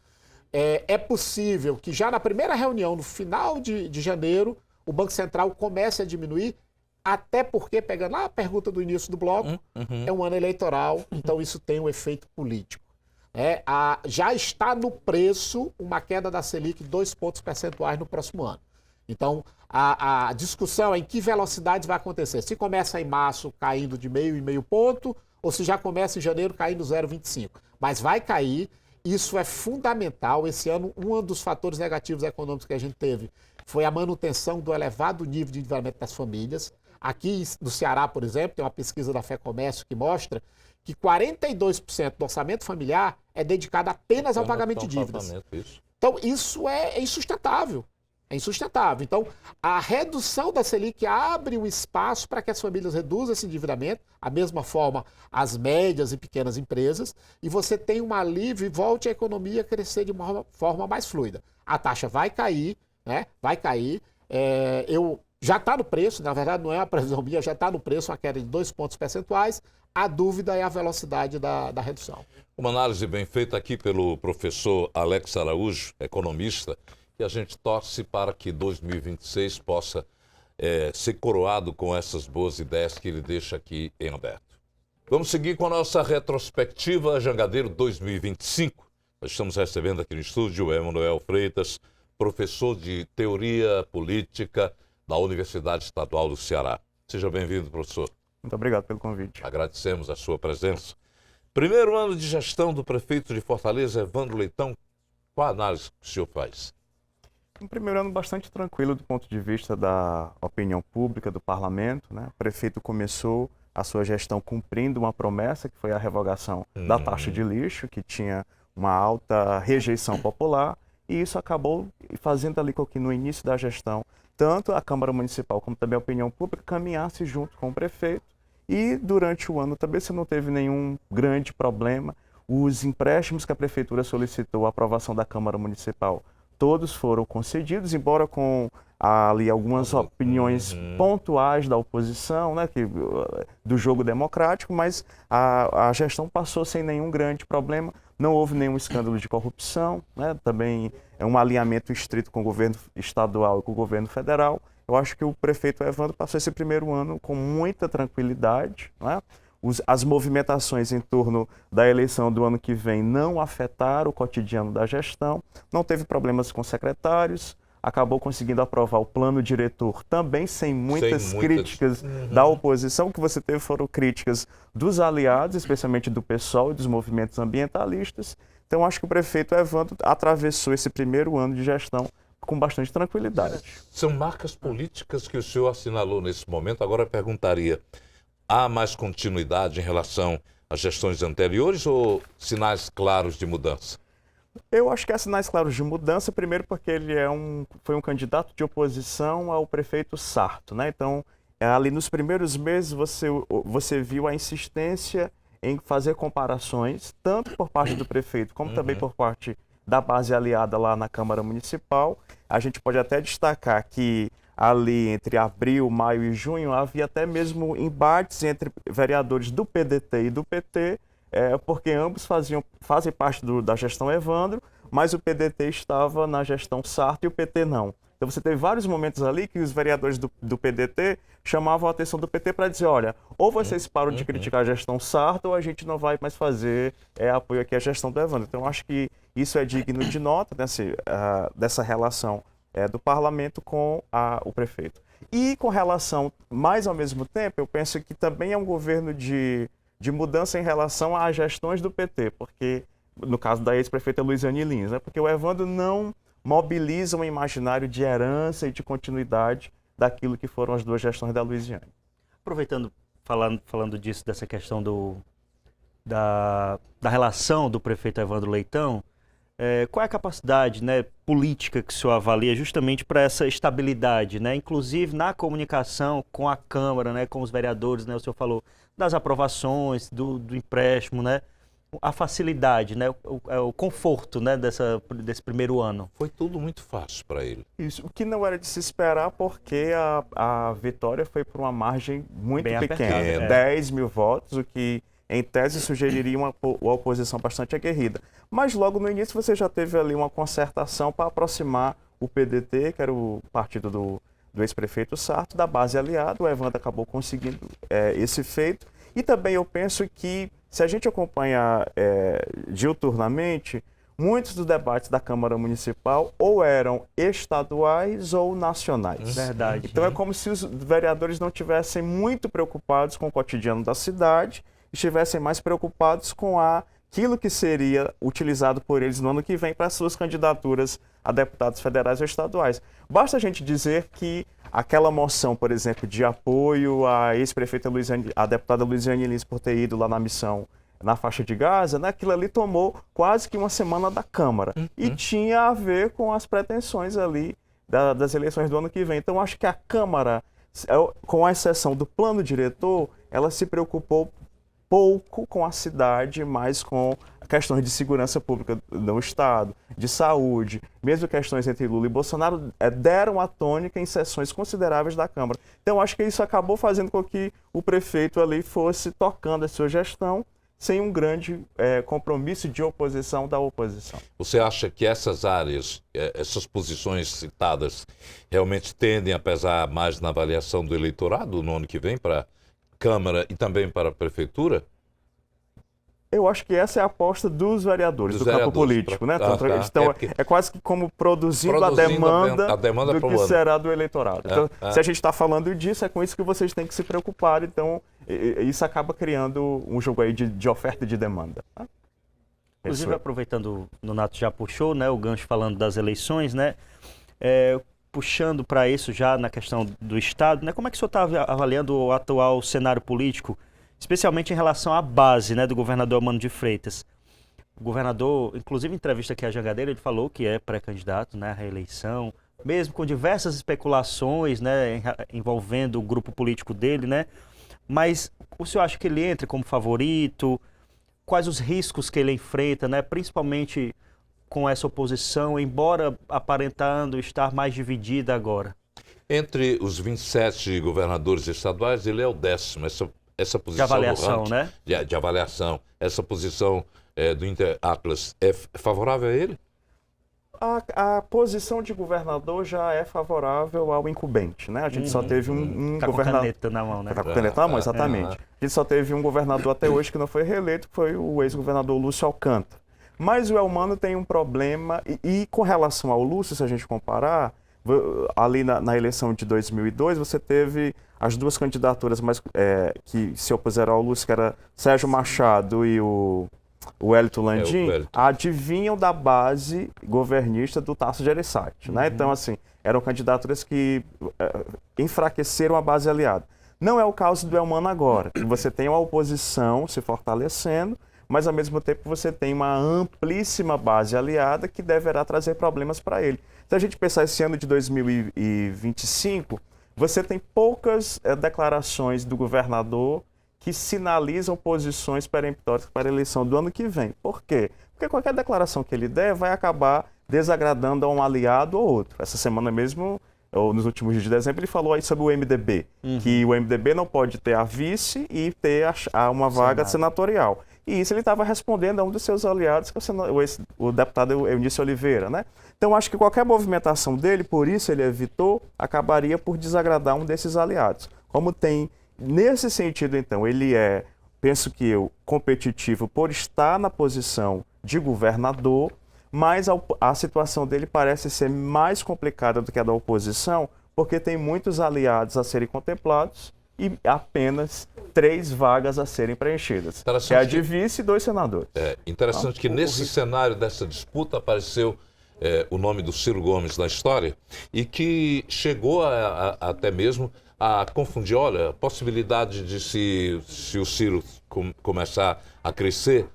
É possível que já na primeira reunião, no final de janeiro, o Banco Central comece a diminuir, até porque, pegando lá a pergunta do início do bloco, é um ano eleitoral, então isso tem um efeito político. Já está no preço uma queda da Selic de 2 pontos percentuais no próximo ano. Então, a discussão é em que velocidade vai acontecer. Se começa em março caindo de 0,5 ponto, ou se já começa em janeiro caindo 0,25. Mas vai cair, isso é fundamental. Esse ano, um dos fatores negativos econômicos que a gente teve foi a manutenção do elevado nível de endividamento das famílias. Aqui no Ceará, por exemplo, tem uma pesquisa da FEComércio que mostra que 42% do orçamento familiar é dedicado apenas ao pagamento de dívidas. Então, isso é insustentável. É insustentável. Então, a redução da Selic abre um espaço para que as famílias reduzam esse endividamento, da mesma forma as médias e pequenas empresas, e você tem um alívio e volte a economia a crescer de uma forma mais fluida. A taxa vai cair, né? Vai cair. Já está no preço, na verdade não é uma previsão minha, já está no preço, uma queda de 2 pontos percentuais. A dúvida é a velocidade da redução. Uma análise bem feita aqui pelo professor Alex Araújo, economista, e a gente torce para que 2026 possa ser coroado com essas boas ideias que ele deixa aqui em aberto. Vamos seguir com a nossa retrospectiva Jangadeiro 2025. Nós estamos recebendo aqui no estúdio o Emanuel Freitas, professor de Teoria Política da Universidade Estadual do Ceará. Seja bem-vindo, professor. Muito obrigado pelo convite. Agradecemos a sua presença. Primeiro ano de gestão do prefeito de Fortaleza, Evandro Leitão, qual a análise que o senhor faz? Um primeiro ano bastante tranquilo do ponto de vista da opinião pública, do parlamento, né? O prefeito começou a sua gestão cumprindo uma promessa, que foi a revogação da taxa de lixo, que tinha uma alta rejeição popular, e isso acabou fazendo ali com que no início da gestão, tanto a Câmara Municipal como também a opinião pública caminhasse junto com o prefeito, e durante o ano também você não teve nenhum grande problema. Os empréstimos que a Prefeitura solicitou, a aprovação da Câmara Municipal, todos foram concedidos, embora com ali algumas opiniões pontuais da oposição, né, do jogo democrático, mas a gestão passou sem nenhum grande problema, não houve nenhum escândalo de corrupção, né, também é um alinhamento estrito com o governo estadual e com o governo federal. Eu acho que o prefeito Evandro passou esse primeiro ano com muita tranquilidade, né? As movimentações em torno da eleição do ano que vem não afetaram o cotidiano da gestão, não teve problemas com secretários, acabou conseguindo aprovar o plano diretor também sem muitas críticas da oposição. O que você teve foram críticas dos aliados, especialmente do PSOL e dos movimentos ambientalistas. Então acho que o prefeito Evandro atravessou esse primeiro ano de gestão com bastante tranquilidade. São marcas políticas que o senhor assinalou nesse momento. Agora eu perguntaria, há mais continuidade em relação às gestões anteriores ou sinais claros de mudança? Eu acho que há sinais claros de mudança, primeiro porque ele foi um candidato de oposição ao prefeito Sarto, né? Então, ali nos primeiros meses você viu a insistência em fazer comparações, tanto por parte do prefeito como também por parte da base aliada lá na Câmara Municipal. A gente pode até destacar que ali entre abril, maio e junho, havia até mesmo embates entre vereadores do PDT e do PT, porque ambos fazem parte da gestão Evandro, mas o PDT estava na gestão Sarto e o PT não. Então você teve vários momentos ali que os vereadores do PDT chamavam a atenção do PT para dizer, olha, ou vocês param de criticar a gestão Sarto ou a gente não vai mais fazer apoio aqui à gestão do Evandro. Então eu acho que isso é digno de nota dessa relação do parlamento com o prefeito. E com relação, mais ao mesmo tempo, eu penso que também é um governo de mudança em relação às gestões do PT, porque, no caso da ex-prefeita Luiziane Lins, né, porque o Evandro não mobiliza um imaginário de herança e de continuidade daquilo que foram as duas gestões da Luiziane. Aproveitando, falando disso, dessa questão da relação do prefeito Evandro Leitão, qual é a capacidade, né, política que o senhor avalia justamente para essa estabilidade, né, inclusive na comunicação com a Câmara, né, com os vereadores, né, o senhor falou das aprovações, do empréstimo, né, a facilidade, né, o conforto, né, desse primeiro ano? Foi tudo muito fácil para ele. Isso, o que não era de se esperar, porque a vitória foi por uma margem muito Bem pequena, apertada, 10 mil votos, o que em tese sugeriria uma oposição bastante aguerrida. Mas logo no início você já teve ali uma concertação para aproximar o PDT, que era o partido do ex-prefeito Sarto, da base aliada. O Evandro acabou conseguindo esse feito. E também eu penso que, se a gente acompanhar diuturnamente, muitos dos debates da Câmara Municipal ou eram estaduais ou nacionais. Verdade. Então é como se os vereadores não estivessem muito preocupados com o cotidiano da cidade, estivessem mais preocupados com aquilo que seria utilizado por eles no ano que vem para suas candidaturas a deputados federais ou estaduais. Basta a gente dizer que aquela moção, por exemplo, de apoio à ex-prefeita a deputada Luiziane Lins por ter ido lá na missão na faixa de Gaza, né, aquilo ali tomou quase que uma semana da Câmara e tinha a ver com as pretensões ali das eleições do ano que vem. Então acho que a Câmara, com a exceção do plano diretor, ela se preocupou pouco com a cidade, mas com questões de segurança pública no Estado, de saúde, mesmo questões entre Lula e Bolsonaro, deram a tônica em sessões consideráveis da Câmara. Então, acho que isso acabou fazendo com que o prefeito ali fosse tocando a sua gestão sem um grande compromisso de oposição da oposição. Você acha que essas áreas, essas posições citadas, realmente tendem a pesar mais na avaliação do eleitorado no ano que vem para a Câmara e também para a Prefeitura? Eu acho que essa é a aposta dos vereadores, Dos do campo vereadores, político, né? tá. Eles estão, porque- é quase que como produzindo a demanda a demanda do pro que ano. será do eleitorado. Então, é. se a gente está falando disso, é com isso que vocês têm que se preocupar. Então, isso acaba criando um jogo aí de oferta e de demanda. Tá? Inclusive, aproveitando, o Nonato já puxou, né, o gancho falando das eleições, né, puxando para isso já na questão do Estado, né, como é que o senhor está avaliando o atual cenário político, especialmente em relação à base, né, do governador Eumano de Freitas? O governador, inclusive em entrevista aqui à Jangadeiro, ele falou que é pré-candidato, né, à reeleição, mesmo com diversas especulações, né, envolvendo o grupo político dele, né, mas o senhor acha que ele entra como favorito? Quais os riscos que ele enfrenta, né, principalmente com essa oposição, embora aparentando estar mais dividida agora? Entre os 27 governadores estaduais, ele é o 10º. Essa posição De avaliação, do ranking, né? De avaliação. Essa posição do Inter Atlas é favorável a ele? A posição de governador já é favorável ao incumbente, né? A gente só teve um Tá com governador... caneta na mão, né? Tá com caneta na mão, exatamente. A gente só teve um governador até hoje que não foi reeleito, que foi o ex-governador Lúcio Alcântara. Mas o Eumano tem um problema, e com relação ao Lúcio, se a gente comparar, ali na eleição de 2002, você teve as duas candidaturas que se opuseram ao Lúcio, que era Sérgio Machado e o Wellington Landim, adivinham da base governista do Tasso Gereissati, né? Então, assim, eram candidaturas que enfraqueceram a base aliada. Não é o caso do Eumano agora, que você tem uma oposição se fortalecendo, mas ao mesmo tempo você tem uma amplíssima base aliada que deverá trazer problemas para ele. Se a gente pensar esse ano de 2025, você tem poucas declarações do governador que sinalizam posições peremptórias para a eleição do ano que vem. Por quê? Porque qualquer declaração que ele der vai acabar desagradando a um aliado ou outro. Essa semana mesmo, ou nos últimos dias de dezembro, ele falou aí sobre o MDB, que o MDB não pode ter a vice e ter uma vaga senatorial. E isso ele estava respondendo a um dos seus aliados, que é o deputado Eunício Oliveira, né? Então, acho que qualquer movimentação dele, por isso ele evitou, acabaria por desagradar um desses aliados. Como tem, nesse sentido, então, ele penso que competitivo por estar na posição de governador, mas a situação dele parece ser mais complicada do que a da oposição, porque tem muitos aliados a serem contemplados e apenas 3 vagas a serem preenchidas. Que é a de vice e 2 senadores. É interessante que nesse cenário dessa disputa apareceu o nome do Ciro Gomes na história e que chegou até mesmo a confundir, olha, a possibilidade de se o Ciro começar a crescer,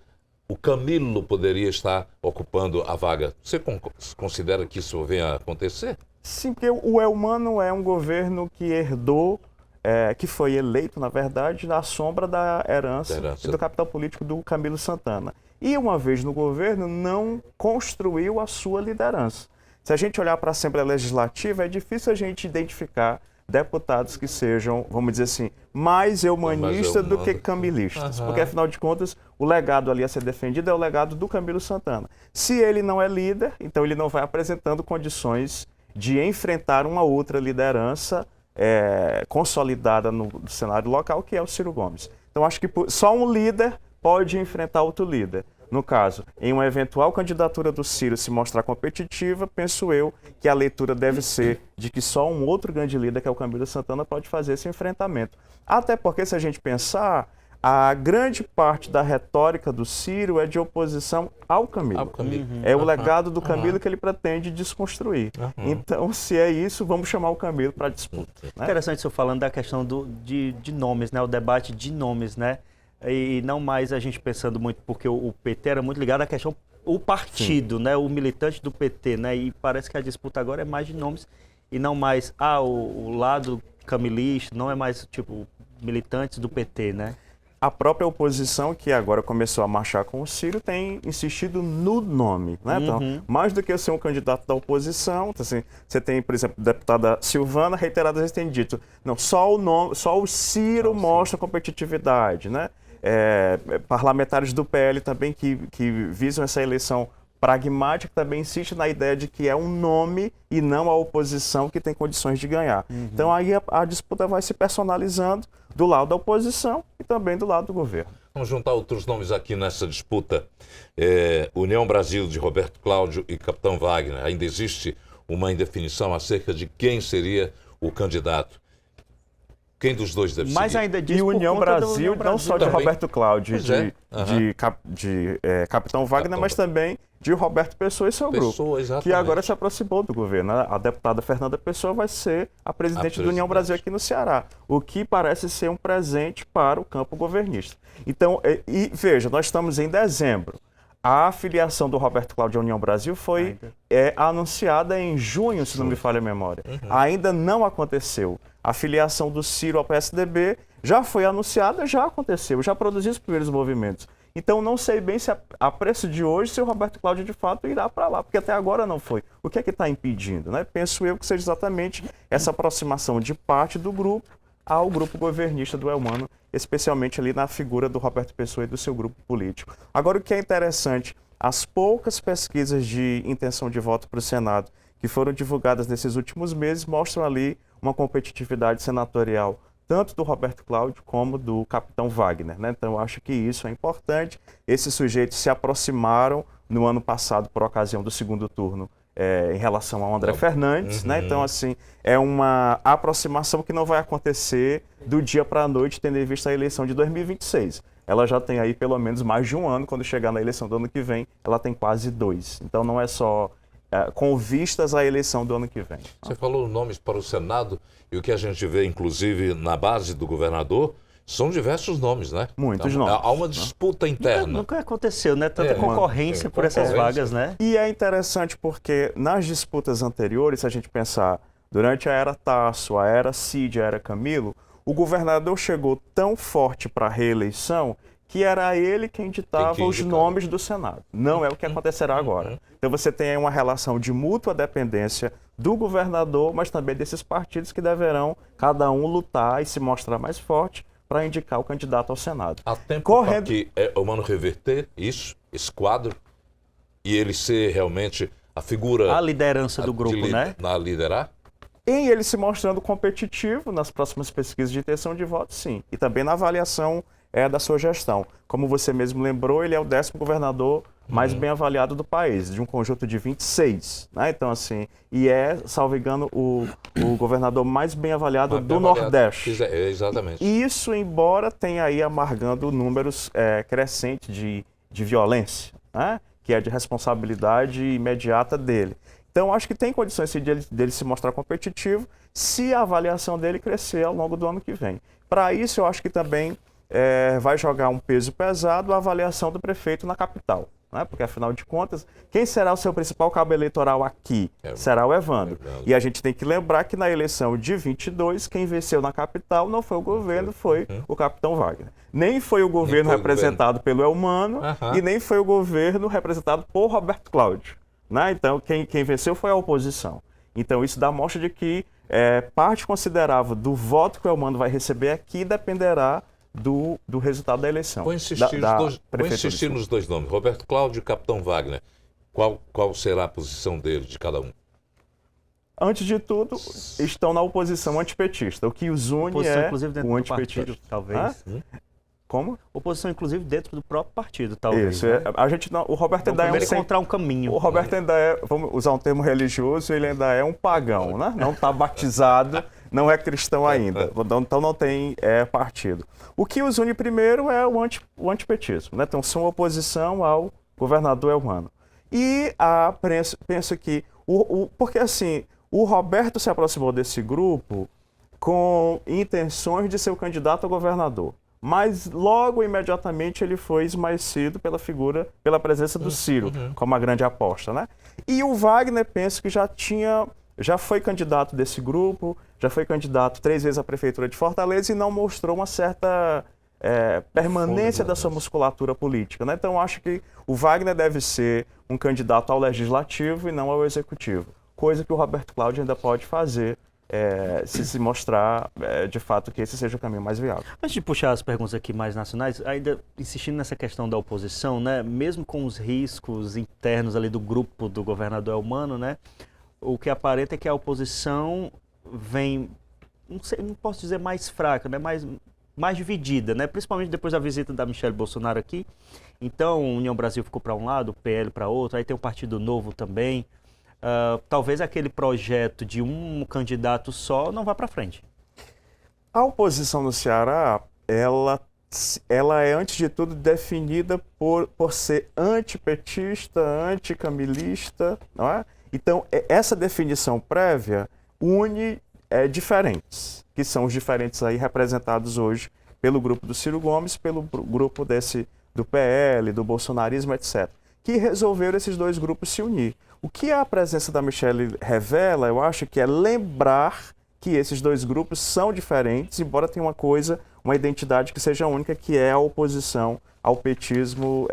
o Camilo poderia estar ocupando a vaga. Você considera que isso venha a acontecer? Sim, porque o Eumano é um governo que herdou, que foi eleito, na verdade, na sombra da herança e do capital político do Camilo Santana. E, uma vez no governo, não construiu a sua liderança. Se a gente olhar para a Assembleia Legislativa, é difícil a gente identificar deputados que sejam, vamos dizer assim, mais eumanistas do que camilistas. Porque, afinal de contas, o legado ali a ser defendido é o legado do Camilo Santana. Se ele não é líder, então ele não vai apresentando condições de enfrentar uma outra liderança consolidada no cenário local, que é o Ciro Gomes. Então, acho que só um líder pode enfrentar outro líder. No caso, em uma eventual candidatura do Ciro se mostrar competitiva, penso eu que a leitura deve ser de que só um outro grande líder, que é o Camilo Santana, pode fazer esse enfrentamento. Até porque, se a gente pensar, a grande parte da retórica do Ciro é de oposição ao Camilo. É o legado do Camilo que ele pretende desconstruir. Então, se é isso, vamos chamar o Camilo para disputa. Né? Interessante o senhor falando da questão de nomes, né? O debate de nomes, né? E não mais a gente pensando muito, porque o PT era muito ligado à questão, o partido, né? O militante do PT, né? E parece que a disputa agora é mais de nomes e não mais, o lado camilista, não é mais, tipo, militantes do PT, né? A própria oposição, que agora começou a marchar com o Ciro, tem insistido no nome, né? Então, mais do que ser um candidato da oposição, então, assim, você tem, por exemplo, a deputada Silvana, reiteradas vezes tem dito, não, só o Ciro mostra competitividade, né? Parlamentares do PL também que visam essa eleição pragmática também insiste na ideia de que é um nome e não a oposição que tem condições de ganhar. Então aí a disputa vai se personalizando do lado da oposição e também do lado do governo. Vamos juntar outros nomes aqui nessa disputa. União Brasil de Roberto Cláudio e Capitão Wagner. Ainda existe uma indefinição acerca de quem seria o candidato. Quem dos dois deve Mas seguir? ainda diz E por União conta do Brasil, União não Brasil só de também. Roberto Cláudio, Pois é. de Capitão Wagner, mas também de Roberto Pessoa e seu grupo. Pessoa, exatamente. Que agora se aproximou do governo. A deputada Fernanda Pessoa vai ser a presidente do União Brasil aqui no Ceará, o que parece ser um presente para o campo governista. Então, veja, nós estamos em dezembro. A filiação do Roberto Cláudio à União Brasil foi anunciada em junho, se não me falha a memória. Ainda não aconteceu. A filiação do Ciro ao PSDB já foi anunciada, já aconteceu, já produziu os primeiros movimentos. Então, não sei bem se a preço de hoje, se o Roberto Cláudio de fato irá para lá, porque até agora não foi. O que é que está impedindo? Né? Penso eu que seja exatamente essa aproximação de parte do grupo ao grupo governista do Elmano, especialmente ali na figura do Roberto Pessoa e do seu grupo político. Agora, o que é interessante, as poucas pesquisas de intenção de voto para o Senado que foram divulgadas nesses últimos meses mostram ali uma competitividade senatorial tanto do Roberto Cláudio como do Capitão Wagner, né? Então, eu acho que isso é importante. Esses sujeitos se aproximaram no ano passado por ocasião do segundo turno em relação ao André Fernandes, né? Então, assim, é uma aproximação que não vai acontecer do dia para a noite, tendo em vista a eleição de 2026. Ela já tem aí pelo menos mais de um ano, quando chegar na eleição do ano que vem, ela tem quase 2. Então, não é só com vistas à eleição do ano que vem. Você falou nomes para o Senado, e o que a gente vê, inclusive, na base do governador, são diversos nomes, né? Muitos então, nomes. Há uma disputa interna. Nunca aconteceu, né? Tanta concorrência por essas concorrência. vagas, né? E é interessante porque nas disputas anteriores, se a gente pensar durante a era Tasso, a era Cid, a era Camilo, o governador chegou tão forte para a reeleição que era ele quem ditava os nomes do Senado. Não é o que acontecerá agora. Então você tem aí uma relação de mútua dependência do governador, mas também desses partidos que deverão cada um lutar e se mostrar mais forte para indicar o candidato ao Senado. Há tempo para que o Mano reverter isso, esse quadro, e ele ser realmente a figura... A liderança do grupo, né? Na liderar? Em ele se mostrando competitivo nas próximas pesquisas de intenção de voto, sim. E também na avaliação da sua gestão. Como você mesmo lembrou, ele é o 10º governador mais bem avaliado do país, de um conjunto de 26. Né? Então, assim, e salvo engano, o governador mais bem avaliado do Nordeste. Exatamente. E isso, embora tenha aí amargando números crescentes de violência, né? Que é de responsabilidade imediata dele. Então, acho que tem condições dele se mostrar competitivo se a avaliação dele crescer ao longo do ano que vem. Para isso, eu acho que também vai jogar um peso pesado a avaliação do prefeito na capital. Né? Porque, afinal de contas, quem será o seu principal cabo eleitoral aqui? Será o Evandro. E a gente tem que lembrar que na eleição de 22, quem venceu na capital não foi o governo, foi o Capitão Wagner. Nem foi o governo representado pelo Elmano e nem foi o governo representado por Roberto Cláudio. Né? Então, quem venceu foi a oposição. Então, isso dá mostra de que parte considerável do voto que o Elmano vai receber aqui dependerá do resultado da eleição. Vou insistir nos dois nomes, Roberto Cláudio e Capitão Wagner. Qual será a posição dele, de cada um? Antes de tudo, estão na oposição antipetista. O que os une inclusive dentro o do partido, talvez. Como? Oposição, inclusive, dentro do próprio partido, talvez. Isso. Né? A gente não, o Roberto ainda primeiro encontrar um caminho. O Roberto ainda vamos usar um termo religioso, ele ainda é um pagão, né? Não está batizado, não é cristão ainda. Então não tem partido. O que os une primeiro é o antipetismo, né? Então são oposição ao governador Elmano. E penso que porque assim, o Roberto se aproximou desse grupo com intenções de ser o candidato a governador. Mas logo, imediatamente, ele foi esmaecido pela presença do Ciro, como a grande aposta, né? E o Wagner, penso que já foi candidato desse grupo, já foi candidato 3 vezes à Prefeitura de Fortaleza e não mostrou uma certa permanência da sua musculatura política, né? Então, acho que o Wagner deve ser um candidato ao Legislativo e não ao Executivo, coisa que o Roberto Cláudio ainda pode fazer, se mostrar de fato que esse seja o caminho mais viável. Antes de puxar as perguntas aqui mais nacionais, ainda insistindo nessa questão da oposição, né, mesmo com os riscos internos ali do grupo do governador Elmano, né, o que aparenta é que a oposição vem, não posso dizer mais fraca, né, mas mais dividida, né? Principalmente depois da visita da Michelle Bolsonaro aqui. Então, União Brasil ficou para um lado, o PL para outro, aí tem o Partido Novo também. Talvez aquele projeto de um candidato só não vá para frente. A oposição no Ceará, ela é, antes de tudo, definida por ser antipetista, anticamilista, não é? Então, essa definição prévia une diferentes, que são os diferentes aí representados hoje pelo grupo do Ciro Gomes, pelo grupo do PL, do bolsonarismo, etc., que resolveram esses dois grupos se unir. O que a presença da Michelle revela, eu acho que é lembrar que esses dois grupos são diferentes, embora tenha uma identidade que seja única, que é a oposição ao petismo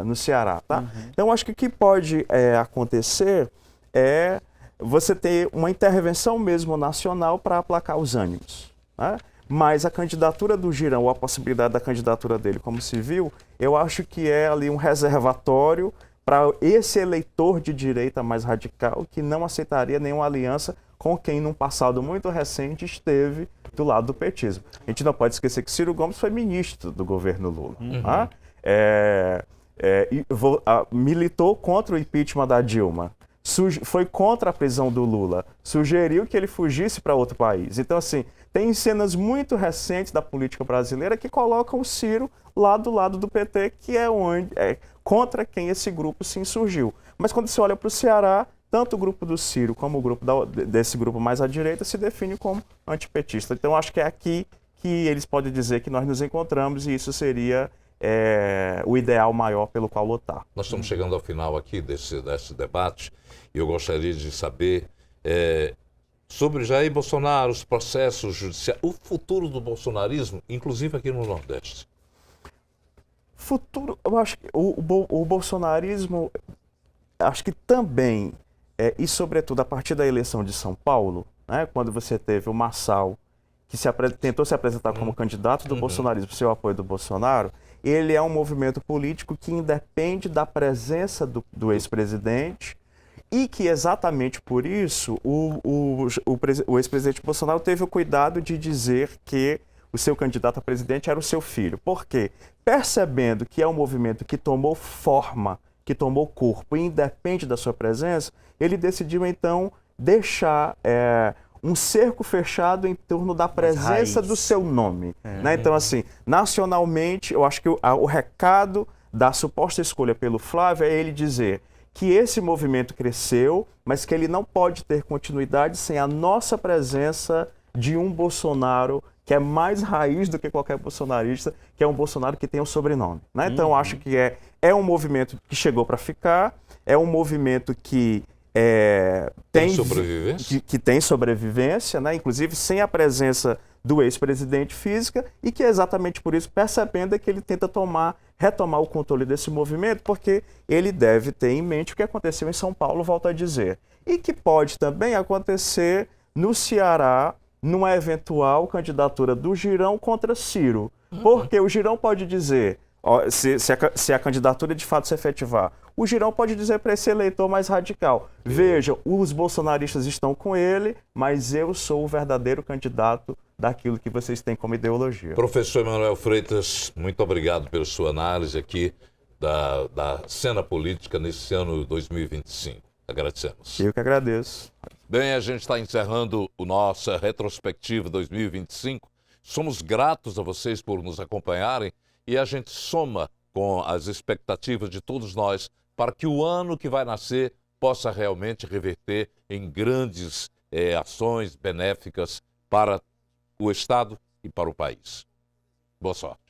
no Ceará. Tá? Então, acho que o que pode acontecer é você ter uma intervenção mesmo nacional para aplacar os ânimos. Né? Mas a candidatura do Girão, ou a possibilidade da candidatura dele como civil, eu acho que é ali um reservatório para esse eleitor de direita mais radical que não aceitaria nenhuma aliança com quem, num passado muito recente, esteve do lado do petismo. A gente não pode esquecer que Ciro Gomes foi ministro do governo Lula. Tá? Militou contra o impeachment da Dilma. Foi contra a prisão do Lula, sugeriu que ele fugisse para outro país. Então, assim, tem cenas muito recentes da política brasileira que colocam o Ciro lá do lado do PT, que é contra quem esse grupo se insurgiu. Mas quando você olha para o Ceará, tanto o grupo do Ciro como o grupo desse grupo mais à direita se define como antipetista. Então, acho que é aqui que eles podem dizer que nós nos encontramos e isso seria o ideal maior pelo qual lutar. Nós estamos chegando ao final aqui desse debate e eu gostaria de saber sobre Jair Bolsonaro, os processos judiciais, o futuro do bolsonarismo, inclusive aqui no Nordeste. Futuro, eu acho que o bolsonarismo, acho que também, e sobretudo a partir da eleição de São Paulo, né, quando você teve o Marçal, que tentou se apresentar como candidato do bolsonarismo, seu apoio do Bolsonaro, ele é um movimento político que independe da presença do ex-presidente e que exatamente por isso o ex-presidente Bolsonaro teve o cuidado de dizer que o seu candidato a presidente era o seu filho. Por quê? Percebendo que é um movimento que tomou forma, que tomou corpo e independe da sua presença, ele decidiu então deixar um cerco fechado em torno da presença do seu nome. Né? Então, assim, nacionalmente, eu acho que o recado da suposta escolha pelo Flávio é ele dizer que esse movimento cresceu, mas que ele não pode ter continuidade sem a nossa presença de um Bolsonaro que é mais raiz do que qualquer bolsonarista, que é um Bolsonaro que tem um sobrenome. Né? Então, eu acho que é um movimento que chegou para ficar, é um movimento que tem sobrevivência, que tem sobrevivência, né? Inclusive sem a presença do ex-presidente física, e que é exatamente por isso, percebendo que ele tenta retomar o controle desse movimento, porque ele deve ter em mente o que aconteceu em São Paulo, volto a dizer, e que pode também acontecer no Ceará, numa eventual candidatura do Girão contra Ciro. Porque o Girão pode dizer, se a candidatura de fato se efetivar, o Girão pode dizer para esse eleitor mais radical, veja, os bolsonaristas estão com ele, mas eu sou o verdadeiro candidato daquilo que vocês têm como ideologia. Professor Emanuel Freitas, muito obrigado pela sua análise aqui da cena política nesse ano 2025. Agradecemos. Eu que agradeço. Bem, a gente está encerrando o nossa retrospectiva 2025. Somos gratos a vocês por nos acompanharem e a gente soma com as expectativas de todos nós para que o ano que vai nascer possa realmente reverter em grandes ações benéficas para o Estado e para o país. Boa sorte.